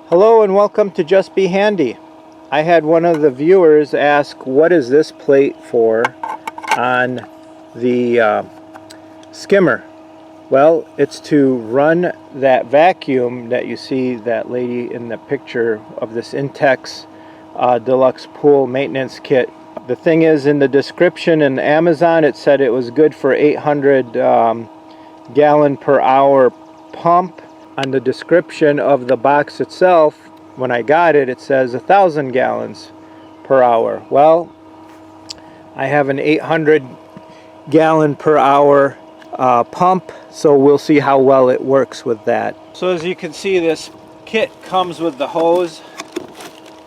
Hello and welcome to Just Be Handy. I had one of the viewers ask, what is this plate for on the skimmer? Well, it's to run that vacuum that you see that lady in the picture of this Intex Deluxe Pool Maintenance Kit. The thing is, in the description in Amazon it said it was good for 800 gallon per hour pump. On the description of the box itself, when I got it, it says 1,000 gallons per hour. Well, I have an 800 gallon per hour pump, so we'll see how well it works with that. So as you can see, this kit comes with the hose,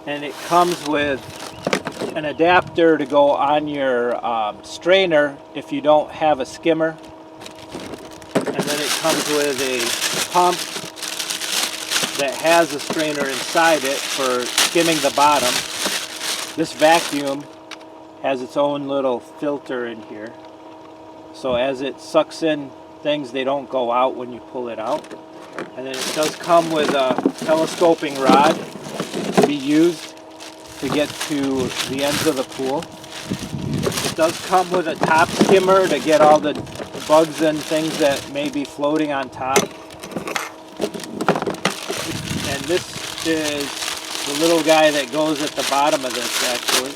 and it comes with an adapter to go on your strainer if you don't have a skimmer. And then it comes with a pump that has a strainer inside it for skimming the bottom. This vacuum has its own little filter in here, so as it sucks in things, they don't go out when you pull it out. And then it does come with a telescoping rod to be used to get to the ends of the pool. It does come with a top skimmer to get all the bugs and things that may be floating on top. And this is the little guy that goes at the bottom of this, actually.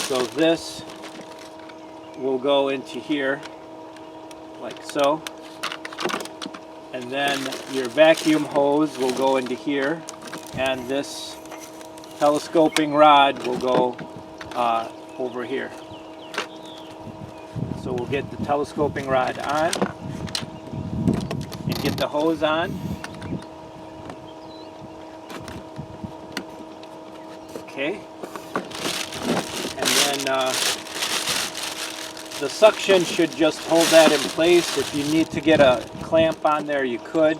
So this will go into here, like so. And then your vacuum hose will go into here. And this telescoping rod will go over here. So we'll get the telescoping rod on and get the hose on. Okay. And then the suction should just hold that in place. If you need to get a clamp on there, you could.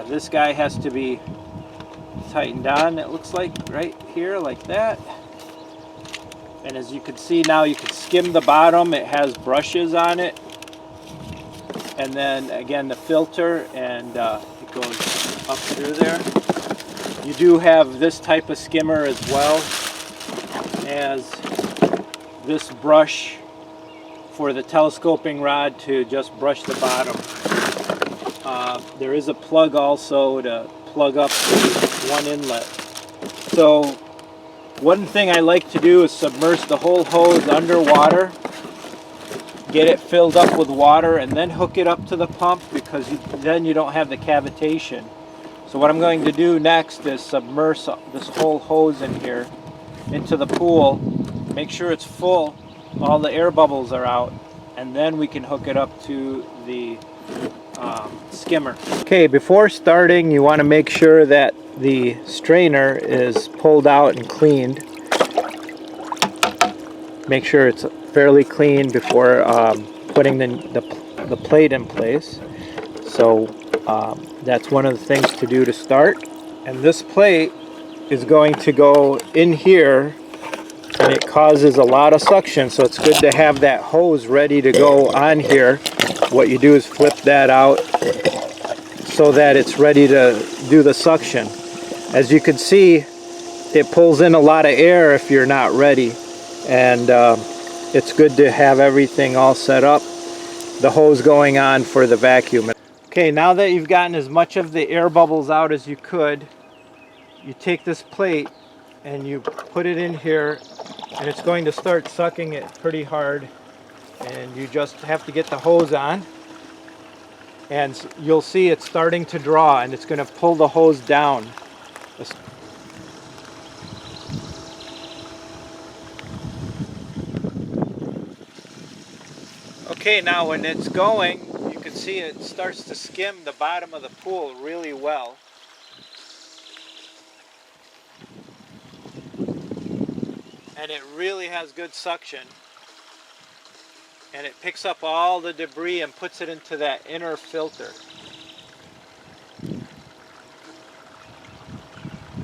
This guy has to be tightened on, it looks like, right here, like that. And as you can see now, you can skim the bottom. It has brushes on it. And then again, the filter, and it goes up through there. You do have this type of skimmer as well as this brush for the telescoping rod to just brush the bottom. There is a plug also to plug up the one inlet. So one thing I like to do is submerge the whole hose underwater, get it filled up with water, and then hook it up to the pump, because then you don't have the cavitation. So what I'm going to do next is submerge this whole hose in here into the pool, make sure it's full, all the air bubbles are out, and then we can hook it up to the skimmer. Okay, before starting, you want to make sure that the strainer is pulled out and cleaned. Make sure it's fairly clean before putting the plate in place. So that's one of the things to do to start. And this plate is going to go in here, and it causes a lot of suction, so it's good to have that hose ready to go on here. What you do is flip that out so that it's ready to do the suction. As you can see, it pulls in a lot of air if you're not ready, and it's good to have everything all set up, the hose going on for the vacuum. Okay, now that you've gotten as much of the air bubbles out as you could, you take this plate and you put it in here, and it's going to start sucking it pretty hard, and you just have to get the hose on, and you'll see it's starting to draw, and it's going to pull the hose down. Okay, now when it's going, you can see it starts to skim the bottom of the pool really well. And it really has good suction. And it picks up all the debris and puts it into that inner filter.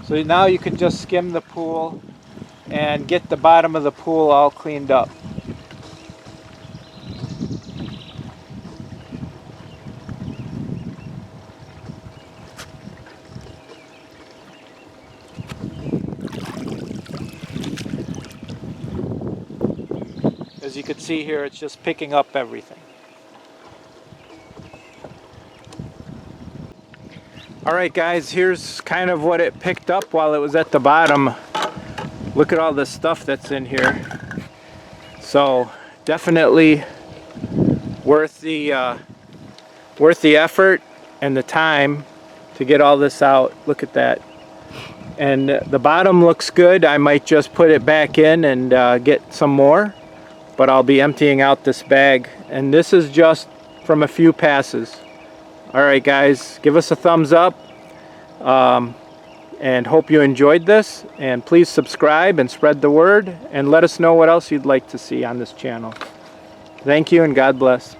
So now you can just skim the pool and get the bottom of the pool all cleaned up. As you can see here, it's just picking up everything. Alright guys, here's kind of what it picked up while it was at the bottom. Look at all the stuff that's in here. So definitely worth the effort and the time to get all this out. Look at that. And the bottom looks good. I might just put it back in and get some more, but I'll be emptying out this bag. And this is just from a few passes. Alright guys, give us a thumbs up and hope you enjoyed this, and please subscribe and spread the word and let us know what else you'd like to see on this channel. Thank you and God bless.